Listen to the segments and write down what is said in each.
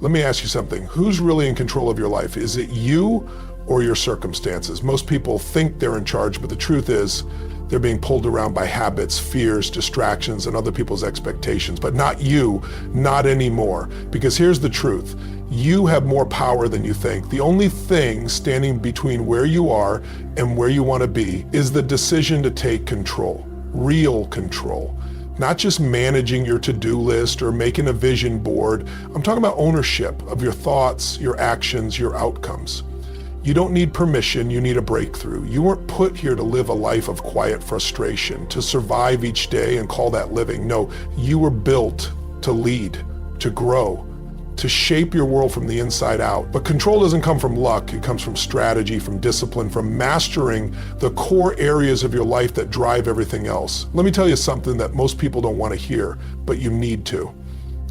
Let me ask you something. Who's really in control of your life? Is it you or your circumstances? Most people think they're in charge, but the truth is they're being pulled around by habits, fears, distractions, and other people's expectations, but not you, not anymore. Because here's the truth. You have more power than you think. The only thing standing between where you are and where you want to be is the decision to take control, real control. Not just managing your to-do list or making a vision board. I'm talking about ownership of your thoughts, your actions, your outcomes. You don't need permission, you need a breakthrough. You weren't put here to live a life of quiet frustration, to survive each day and call that living. No, you were built to lead, to grow, to shape your world from the inside out. But control doesn't come from luck, it comes from strategy, from discipline, from mastering the core areas of your life that drive everything else. Let me tell you something that most people don't want to hear, but you need to.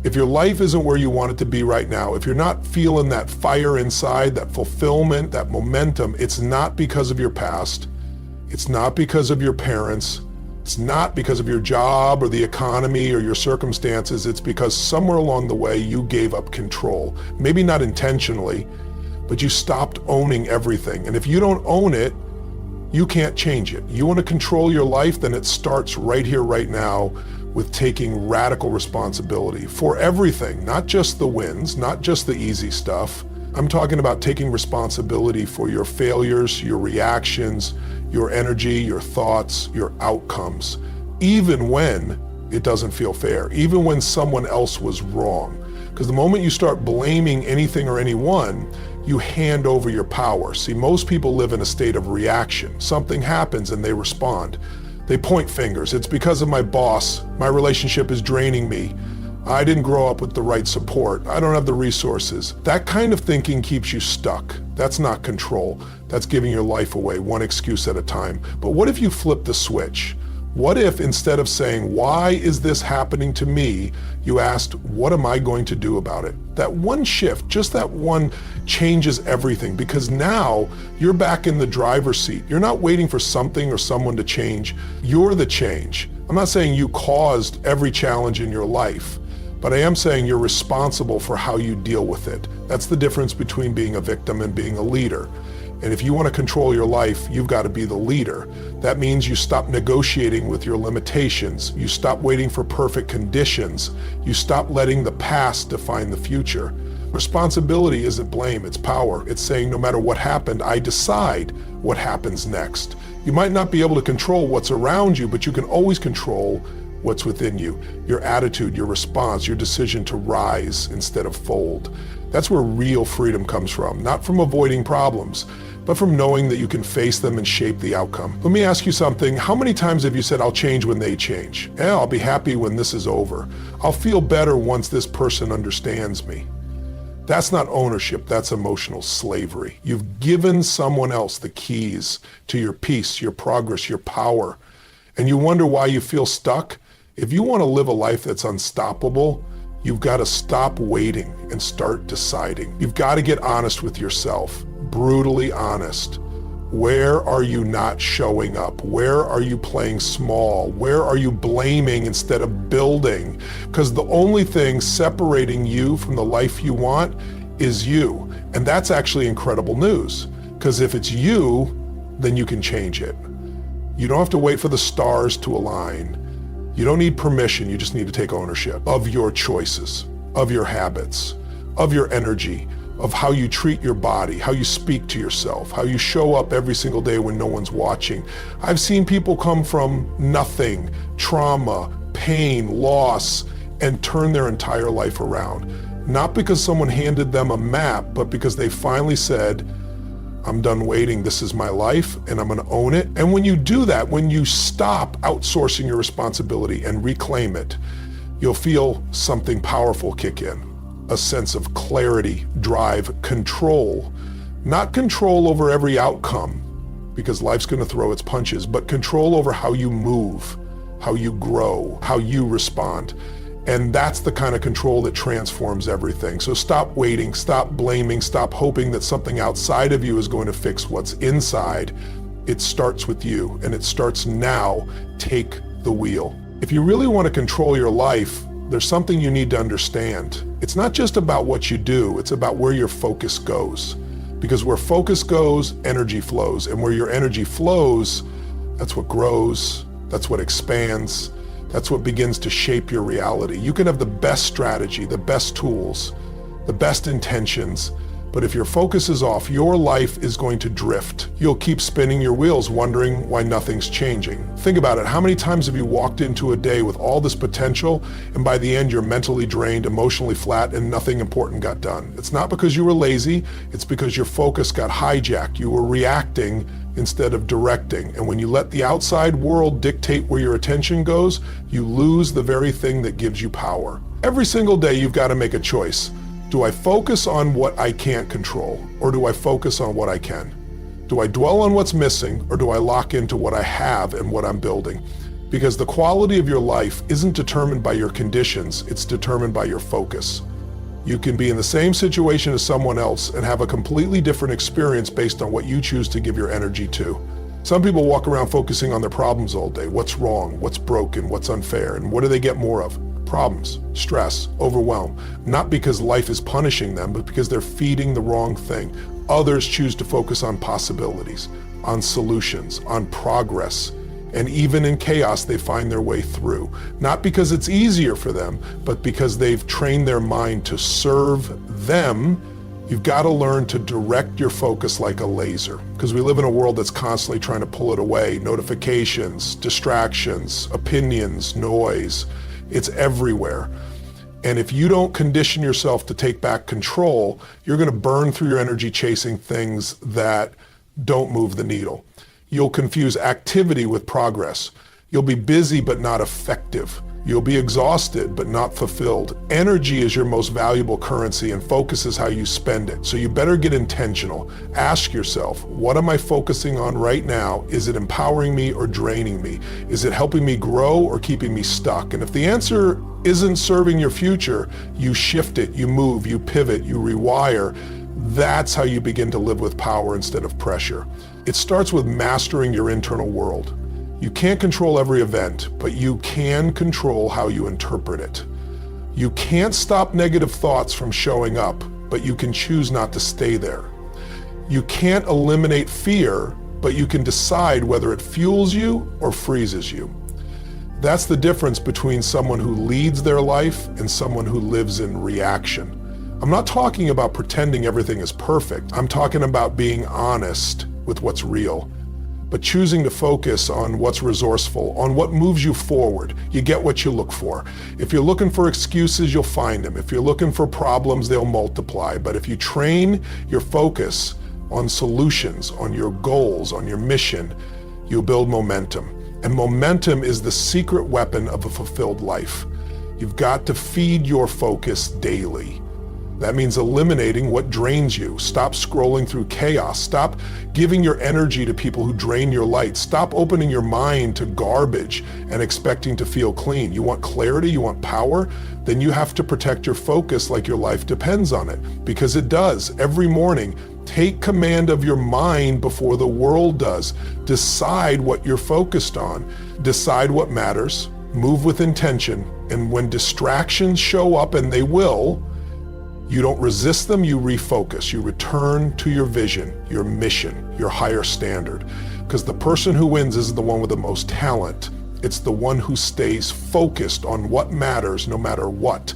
If your life isn't where you want it to be right now, if you're not feeling that fire inside, that fulfillment, that momentum, it's not because of your past. It's not because of your parents. It's not because of your job or the economy or your circumstances. It's because somewhere along the way you gave up control. Maybe not intentionally, but you stopped owning everything. And if you don't own it, you can't change it. You want to control your life, then it starts right here, right now, with taking radical responsibility for everything, not just the wins, not just the easy stuff. I'm talking about taking responsibility for your failures, your reactions, your energy, your thoughts, your outcomes, even when it doesn't feel fair, even when someone else was wrong. Because the moment you start blaming anything or anyone, you hand over your power. See, most people live in a state of reaction. Something happens and they respond. They point fingers. It's because of my boss. My relationship is draining me. I didn't grow up with the right support. I don't have the resources. That kind of thinking keeps you stuck. That's not control. That's giving your life away, one excuse at a time. But what if you flip the switch? What if instead of saying, why is this happening to me, you asked, what am I going to do about it? That one shift, just that one, changes everything, because now you're back in the driver's seat. You're not waiting for something or someone to change. You're the change. I'm not saying you caused every challenge in your life, but I am saying you're responsible for how you deal with it. That's the difference between being a victim and being a leader. And if you want to control your life, you've got to be the leader. That means you stop negotiating with your limitations. You stop waiting for perfect conditions. You stop letting the past define the future. Responsibility isn't blame, it's power. It's saying no matter what happened, I decide what happens next. You might not be able to control what's around you, but you can always control what's within you. Your attitude, your response, your decision to rise instead of fold. That's where real freedom comes from, not from avoiding problems, but from knowing that you can face them and shape the outcome. Let me ask you something. How many times have you said, I'll change when they change? Yeah, I'll be happy when this is over. I'll feel better once this person understands me. That's not ownership, that's emotional slavery. You've given someone else the keys to your peace, your progress, your power, and you wonder why you feel stuck? If you want to live a life that's unstoppable, you've got to stop waiting and start deciding. You've got to get honest with yourself, brutally honest. Where are you not showing up? Where are you playing small? Where are you blaming instead of building? Because the only thing separating you from the life you want is you. And that's actually incredible news. Because if it's you, then you can change it. You don't have to wait for the stars to align. You don't need permission, you just need to take ownership of your choices, of your habits, of your energy, of how you treat your body, how you speak to yourself, how you show up every single day when no one's watching. I've seen people come from nothing, trauma, pain, loss, and turn their entire life around. Not because someone handed them a map, but because they finally said, I'm done waiting, this is my life, and I'm gonna own it. And when you do that, when you stop outsourcing your responsibility and reclaim it, you'll feel something powerful kick in. A sense of clarity, drive, control. Not control over every outcome, because life's gonna throw its punches, but control over how you move, how you grow, how you respond. And that's the kind of control that transforms everything. So stop waiting, stop blaming, stop hoping that something outside of you is going to fix what's inside. It starts with you, and it starts now. Take the wheel. If you really want to control your life, there's something you need to understand. It's not just about what you do, it's about where your focus goes. Because where focus goes, energy flows. And where your energy flows, that's what grows, that's what expands, that's what begins to shape your reality. You can have the best strategy, the best tools, the best intentions, but if your focus is off, your life is going to drift. You'll keep spinning your wheels wondering why nothing's changing. Think about it. How many times have you walked into a day with all this potential and by the end you're mentally drained, emotionally flat, and nothing important got done? It's not because you were lazy, it's because your focus got hijacked. You were reacting instead of directing. And when you let the outside world dictate where your attention goes, you lose the very thing that gives you power. Every single day you've got to make a choice. Do I focus on what I can't control, or do I focus on what I can? Do I dwell on what's missing, or do I lock into what I have and what I'm building? Because the quality of your life isn't determined by your conditions, it's determined by your focus. You can be in the same situation as someone else and have a completely different experience based on what you choose to give your energy to. Some people walk around focusing on their problems all day. What's wrong, what's broken, what's unfair, and what do they get more of? Problems, stress, overwhelm, not because life is punishing them, but because they're feeding the wrong thing. Others choose to focus on possibilities, on solutions, on progress, and even in chaos, they find their way through. Not because it's easier for them, but because they've trained their mind to serve them. You've got to learn to direct your focus like a laser, because we live in a world that's constantly trying to pull it away. Notifications, distractions, opinions, noise. It's everywhere. And if you don't condition yourself to take back control, you're going to burn through your energy chasing things that don't move the needle. You'll confuse activity with progress. You'll be busy but not effective. You'll be exhausted but not fulfilled. Energy is your most valuable currency, and focus is how you spend it. So you better get intentional. Ask yourself, what am I focusing on right now? Is it empowering me or draining me? Is it helping me grow or keeping me stuck? And if the answer isn't serving your future, you shift it, you move, you pivot, you rewire. That's how you begin to live with power instead of pressure. It starts with mastering your internal world. You can't control every event, but you can control how you interpret it. You can't stop negative thoughts from showing up, but you can choose not to stay there. You can't eliminate fear, but you can decide whether it fuels you or freezes you. That's the difference between someone who leads their life and someone who lives in reaction. I'm not talking about pretending everything is perfect. I'm talking about being honest with what's real, but choosing to focus on what's resourceful, on what moves you forward. You get what you look for. If you're looking for excuses, you'll find them. If you're looking for problems, they'll multiply. But if you train your focus on solutions, on your goals, on your mission, you'll build momentum. And momentum is the secret weapon of a fulfilled life. You've got to feed your focus daily. That means eliminating what drains you. Stop scrolling through chaos. Stop giving your energy to people who drain your light. Stop opening your mind to garbage and expecting to feel clean. You want clarity? You want power? Then you have to protect your focus like your life depends on it, because it does. Every morning, take command of your mind before the world does. Decide what you're focused on. Decide what matters. Move with intention. And when distractions show up, and they will, you don't resist them, you refocus. You return to your vision, your mission, your higher standard. Because the person who wins isn't the one with the most talent. It's the one who stays focused on what matters no matter what.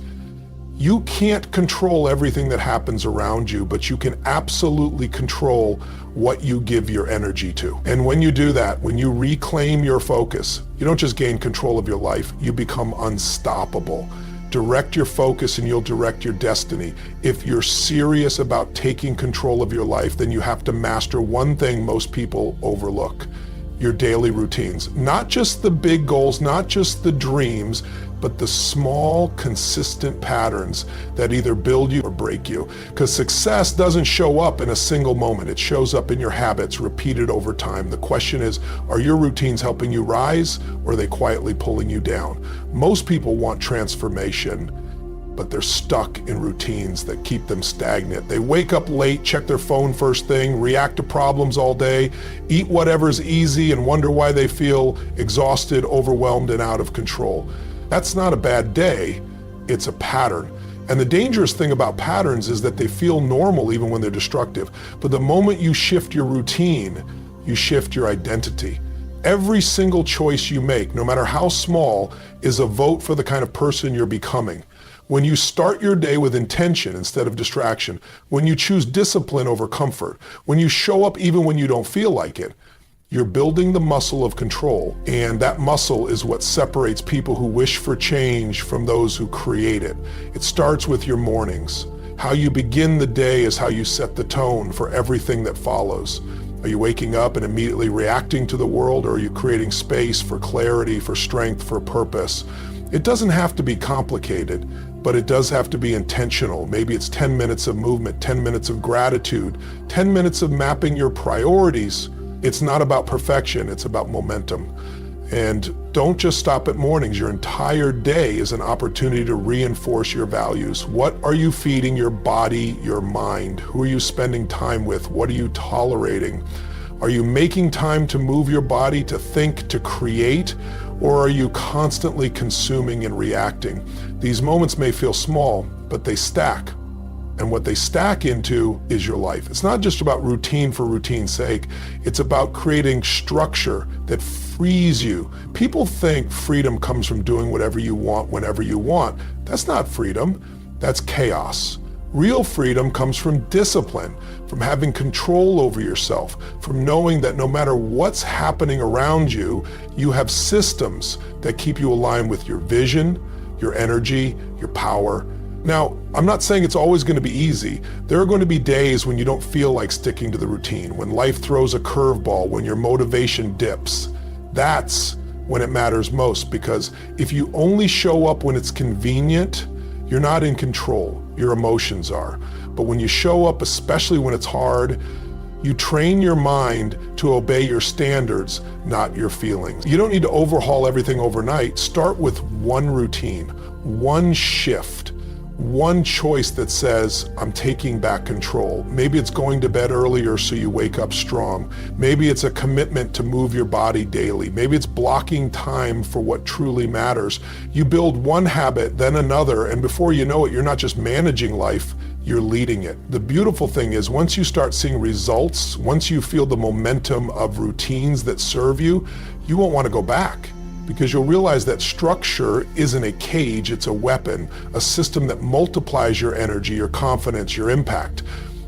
You can't control everything that happens around you, but you can absolutely control what you give your energy to. And when you do that, when you reclaim your focus, you don't just gain control of your life, you become unstoppable. Direct your focus and you'll direct your destiny. If you're serious about taking control of your life, then you have to master one thing most people overlook: your daily routines. Not just the big goals, not just the dreams, but the small, consistent patterns that either build you or break you. Because success doesn't show up in a single moment. It shows up in your habits, repeated over time. The question is, are your routines helping you rise, or are they quietly pulling you down? Most people want transformation, but they're stuck in routines that keep them stagnant. They wake up late, check their phone first thing, react to problems all day, eat whatever's easy, and wonder why they feel exhausted, overwhelmed, and out of control. That's not a bad day, it's a pattern. And the dangerous thing about patterns is that they feel normal even when they're destructive. But the moment you shift your routine, you shift your identity. Every single choice you make, no matter how small, is a vote for the kind of person you're becoming. When you start your day with intention instead of distraction, when you choose discipline over comfort, when you show up even when you don't feel like it, you're building the muscle of control. And that muscle is what separates people who wish for change from those who create it. It starts with your mornings. How you begin the day is how you set the tone for everything that follows. Are you waking up and immediately reacting to the world, or are you creating space for clarity, for strength, for purpose? It doesn't have to be complicated, but it does have to be intentional. Maybe it's 10 minutes of movement, 10 minutes of gratitude, 10 minutes of mapping your priorities. It's not about perfection, it's about momentum. And don't just stop at mornings. Your entire day is an opportunity to reinforce your values. What are you feeding your body, your mind? Who are you spending time with? What are you tolerating? Are you making time to move your body, to think, to create? Or are you constantly consuming and reacting? These moments may feel small, but they stack. And what they stack into is your life. It's not just about routine for routine's sake. It's about creating structure that frees you. People think freedom comes from doing whatever you want whenever you want. That's not freedom. That's chaos. Real freedom comes from discipline, from having control over yourself, from knowing that no matter what's happening around you, you have systems that keep you aligned with your vision, your energy, your power. Now, I'm not saying it's always going to be easy. There are going to be days when you don't feel like sticking to the routine, when life throws a curveball, when your motivation dips. That's when it matters most, because if you only show up when it's convenient, you're not in control. Your emotions are. But when you show up, especially when it's hard, you train your mind to obey your standards, not your feelings. You don't need to overhaul everything overnight. Start with one routine, one shift, one choice that says, I'm taking back control. Maybe it's going to bed earlier so you wake up strong. Maybe it's a commitment to move your body daily. Maybe it's blocking time for what truly matters. You build one habit, then another, and before you know it, you're not just managing life, you're leading it. The beautiful thing is, once you start seeing results, once you feel the momentum of routines that serve you, you won't want to go back. Because you'll realize that structure isn't a cage, it's a weapon, a system that multiplies your energy, your confidence, your impact.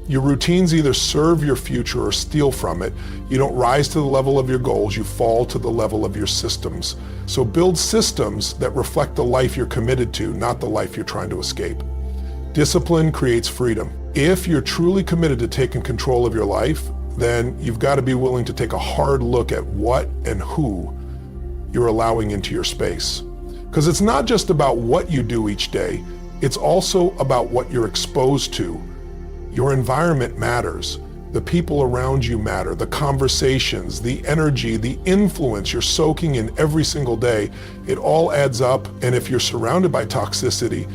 Your routines either serve your future or steal from it. You don't rise to the level of your goals, you fall to the level of your systems. So build systems that reflect the life you're committed to, not the life you're trying to escape. Discipline creates freedom. If you're truly committed to taking control of your life, then you've got to be willing to take a hard look at what and who you're allowing into your space. Because it's not just about what you do each day, it's also about what you're exposed to. Your environment matters. The people around you matter. The conversations, the energy, the influence you're soaking in every single day, it all adds up. And if you're surrounded by toxicity,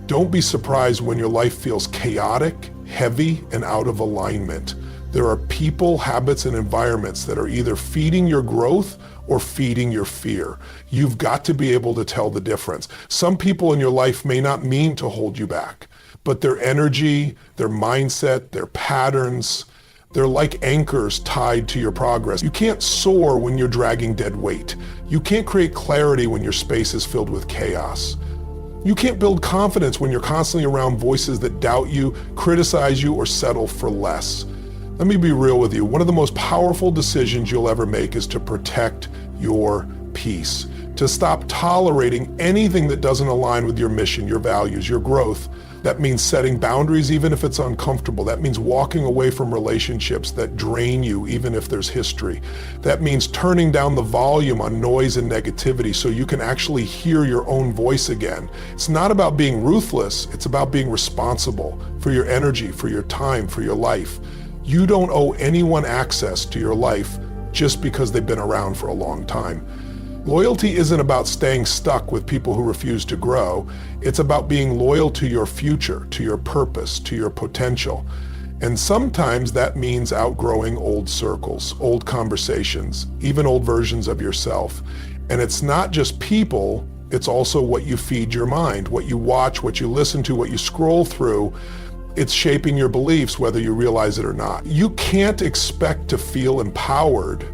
don't be surprised when your life feels chaotic, heavy, and out of alignment. There are people, habits, and environments that are either feeding your growth or feeding your fear. You've got to be able to tell the difference. Some people in your life may not mean to hold you back, but their energy, their mindset, their patterns, they're like anchors tied to your progress. You can't soar when you're dragging dead weight. You can't create clarity when your space is filled with chaos. You can't build confidence when you're constantly around voices that doubt you, criticize you, or settle for less. Let me be real with you. One of the most powerful decisions you'll ever make is to protect your peace, to stop tolerating anything that doesn't align with your mission, your values, your growth. That means setting boundaries even if it's uncomfortable. That means walking away from relationships that drain you even if there's history. That means turning down the volume on noise and negativity so you can actually hear your own voice again. It's not about being ruthless, it's about being responsible for your energy, for your time, for your life. You don't owe anyone access to your life just because they've been around for a long time. Loyalty isn't about staying stuck with people who refuse to grow. It's about being loyal to your future, to your purpose, to your potential. And sometimes that means outgrowing old circles, old conversations, even old versions of yourself. And it's not just people, It's also what you feed your mind, what you watch, what you listen to, what you scroll through. It's shaping your beliefs, whether you realize it or not. You can't expect to feel empowered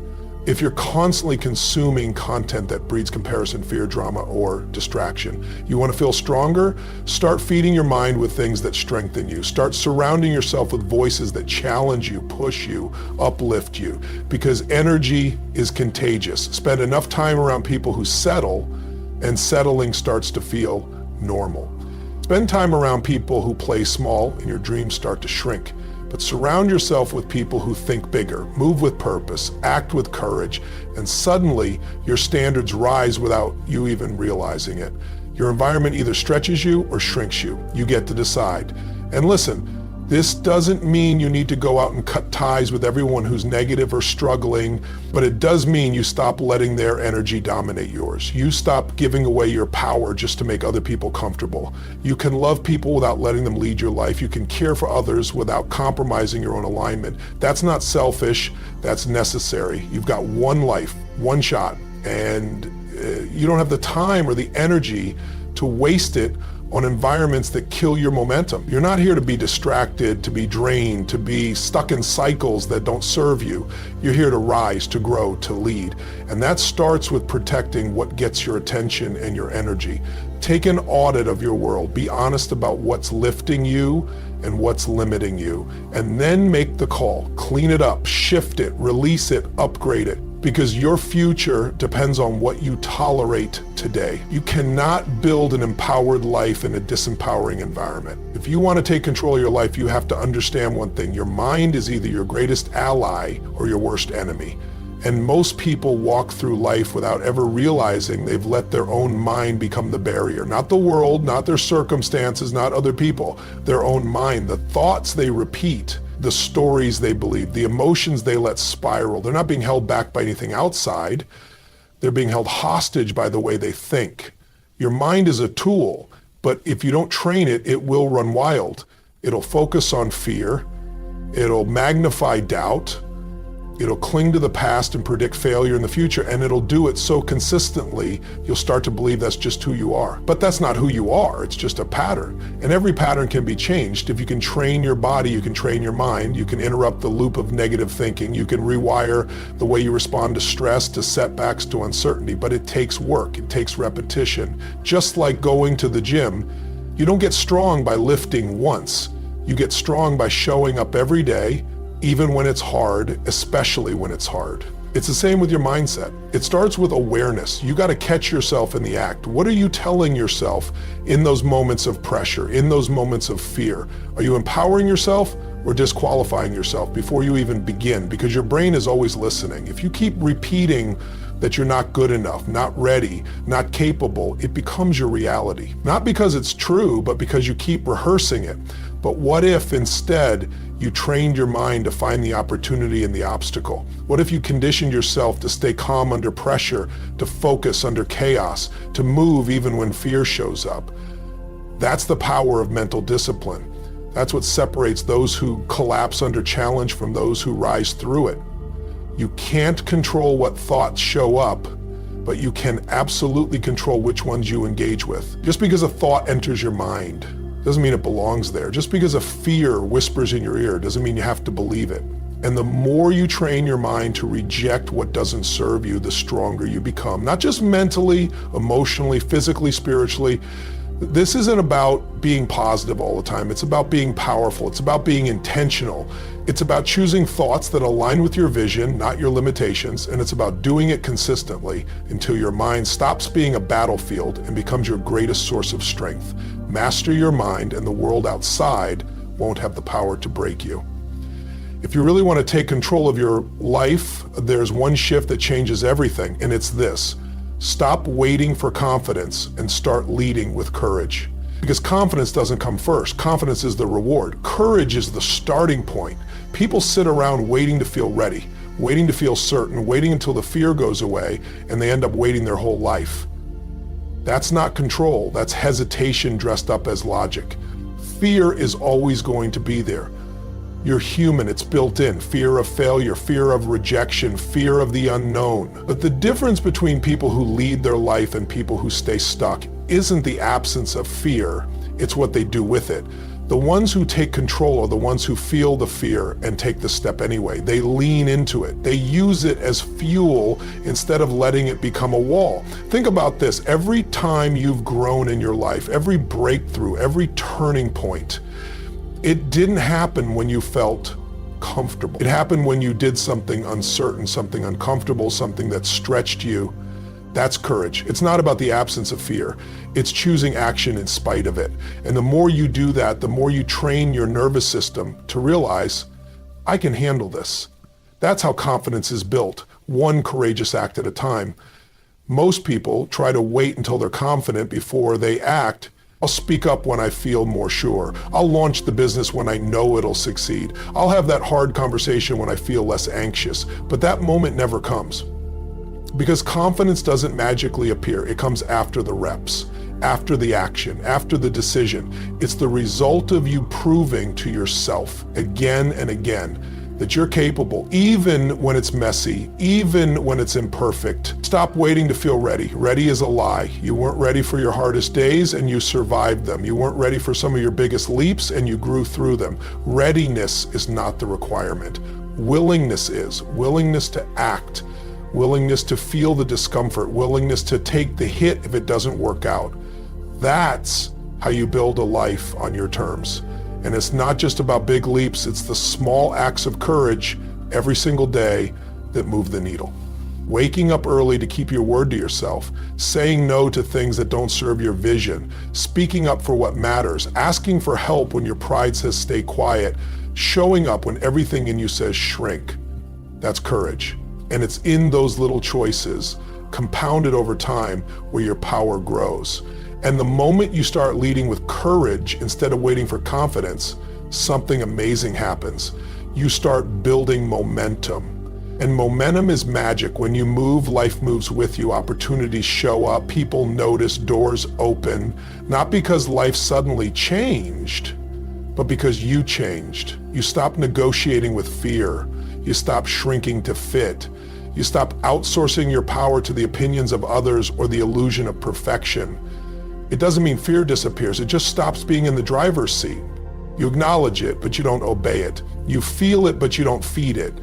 if you're constantly consuming content that breeds comparison, fear, drama, or distraction. You want to feel stronger? Start feeding your mind with things that strengthen you. Start surrounding yourself with voices that challenge you, push you, uplift you, because energy is contagious. Spend enough time around people who settle, and settling starts to feel normal. Spend time around people who play small, and your dreams start to shrink. But surround yourself with people who think bigger, move with purpose, act with courage, and suddenly your standards rise without you even realizing it. Your environment either stretches you or shrinks you. You get to decide. And listen, this doesn't mean you need to go out and cut ties with everyone who's negative or struggling, but it does mean you stop letting their energy dominate yours. You stop giving away your power just to make other people comfortable. You can love people without letting them lead your life. You can care for others without compromising your own alignment. That's not selfish, that's necessary. You've got one life, one shot, and you don't have the time or the energy to waste it on environments that kill your momentum. You're not here to be distracted, to be drained, to be stuck in cycles that don't serve you. You're here to rise, to grow, to lead. And that starts with protecting what gets your attention and your energy. Take an audit of your world. Be honest about what's lifting you and what's limiting you. And then make the call. Clean it up, shift it, release it, upgrade it. Because your future depends on what you tolerate today. You cannot build an empowered life in a disempowering environment. If you want to take control of your life, you have to understand one thing. Your mind is either your greatest ally or your worst enemy. And most people walk through life without ever realizing they've let their own mind become the barrier. Not the world, not their circumstances, not other people, their own mind. The thoughts they repeat, the stories they believe, the emotions they let spiral. They're not being held back by anything outside. They're being held hostage by the way they think. Your mind is a tool, but if you don't train it, it will run wild. It'll focus on fear. It'll magnify doubt. It'll cling to the past and predict failure in the future, and it'll do it so consistently, you'll start to believe that's just who you are. But that's not who you are, it's just a pattern. And every pattern can be changed. If you can train your body, you can train your mind, you can interrupt the loop of negative thinking, you can rewire the way you respond to stress, to setbacks, to uncertainty. But it takes work, it takes repetition. Just like going to the gym, you don't get strong by lifting once. You get strong by showing up every day, even when it's hard, especially when it's hard. It's the same with your mindset. It starts with awareness. You got to catch yourself in the act. What are you telling yourself in those moments of pressure, in those moments of fear? Are you empowering yourself or disqualifying yourself before you even begin? Because your brain is always listening. If you keep repeating that you're not good enough, not ready, not capable, it becomes your reality. Not because it's true, but because you keep rehearsing it. But what if instead you trained your mind to find the opportunity in the obstacle? What if you conditioned yourself to stay calm under pressure, to focus under chaos, to move even when fear shows up? That's the power of mental discipline. That's what separates those who collapse under challenge from those who rise through it. You can't control what thoughts show up, but you can absolutely control which ones you engage with. Just because a thought enters your mind doesn't mean it belongs there. Just because a fear whispers in your ear doesn't mean you have to believe it. And the more you train your mind to reject what doesn't serve you, the stronger you become. Not just mentally, emotionally, physically, spiritually. This isn't about being positive all the time. It's about being powerful. It's about being intentional. It's about choosing thoughts that align with your vision, not your limitations. And it's about doing it consistently until your mind stops being a battlefield and becomes your greatest source of strength. Master your mind and the world outside won't have the power to break you. If you really want to take control of your life, there's one shift that changes everything, and it's this. Stop waiting for confidence and start leading with courage. Because confidence doesn't come first. Confidence is the reward. Courage is the starting point. People sit around waiting to feel ready, waiting to feel certain, waiting until the fear goes away, and they end up waiting their whole life. That's not control. That's hesitation dressed up as logic. Fear is always going to be there. You're human, it's built in. Fear of failure, fear of rejection, fear of the unknown. But the difference between people who lead their life and people who stay stuck isn't the absence of fear, it's what they do with it. The ones who take control are the ones who feel the fear and take the step anyway. They lean into it. They use it as fuel instead of letting it become a wall. Think about this. Every time you've grown in your life, every breakthrough, every turning point, it didn't happen when you felt comfortable. It happened when you did something uncertain, something uncomfortable, something that stretched you. That's courage. It's not about the absence of fear. It's choosing action in spite of it. And the more you do that, the more you train your nervous system to realize, I can handle this. That's how confidence is built, one courageous act at a time. Most people try to wait until they're confident before they act. I'll speak up when I feel more sure. I'll launch the business when I know it'll succeed. I'll have that hard conversation when I feel less anxious. But that moment never comes. Because confidence doesn't magically appear. It comes after the reps, after the action, after the decision. It's the result of you proving to yourself again and again that you're capable, even when it's messy, even when it's imperfect. Stop waiting to feel ready. Ready is a lie. You weren't ready for your hardest days and you survived them. You weren't ready for some of your biggest leaps and you grew through them. Readiness is not the requirement. Willingness is. Willingness to act. Willingness to feel the discomfort, willingness to take the hit if it doesn't work out. That's how you build a life on your terms. And it's not just about big leaps, it's the small acts of courage every single day that move the needle. Waking up early to keep your word to yourself, saying no to things that don't serve your vision, speaking up for what matters, asking for help when your pride says stay quiet, showing up when everything in you says shrink. That's courage. And it's in those little choices, compounded over time, where your power grows. And the moment you start leading with courage instead of waiting for confidence, something amazing happens. You start building momentum. And momentum is magic. When you move, life moves with you. Opportunities show up, people notice, doors open, not because life suddenly changed, but because you changed. You stop negotiating with fear. You stop shrinking to fit. You stop outsourcing your power to the opinions of others or the illusion of perfection. It doesn't mean fear disappears. It just stops being in the driver's seat. You acknowledge it, but you don't obey it. You feel it, but you don't feed it.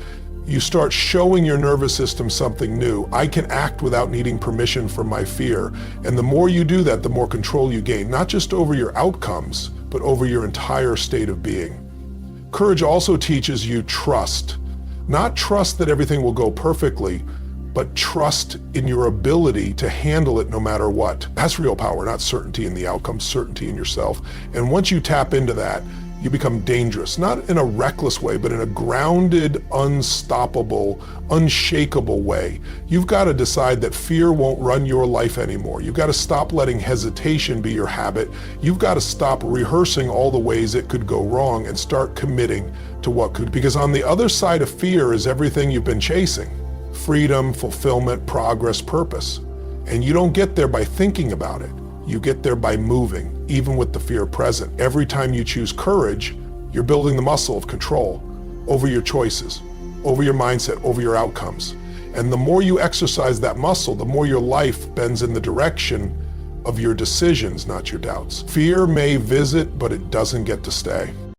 You start showing your nervous system something new. I can act without needing permission from my fear. And the more you do that, the more control you gain, not just over your outcomes, but over your entire state of being. Courage also teaches you trust. Not trust that everything will go perfectly, but trust in your ability to handle it no matter what. That's real power, not certainty in the outcome, certainty in yourself. And once you tap into that, you become dangerous, not in a reckless way, but in a grounded, unstoppable, unshakable way. You've got to decide that fear won't run your life anymore. You've got to stop letting hesitation be your habit. You've got to stop rehearsing all the ways it could go wrong and start committing to what could. Because on the other side of fear is everything you've been chasing. Freedom, fulfillment, progress, purpose. And you don't get there by thinking about it. You get there by moving, even with the fear present. Every time you choose courage, you're building the muscle of control over your choices, over your mindset, over your outcomes. And the more you exercise that muscle, the more your life bends in the direction of your decisions, not your doubts. Fear may visit, but it doesn't get to stay.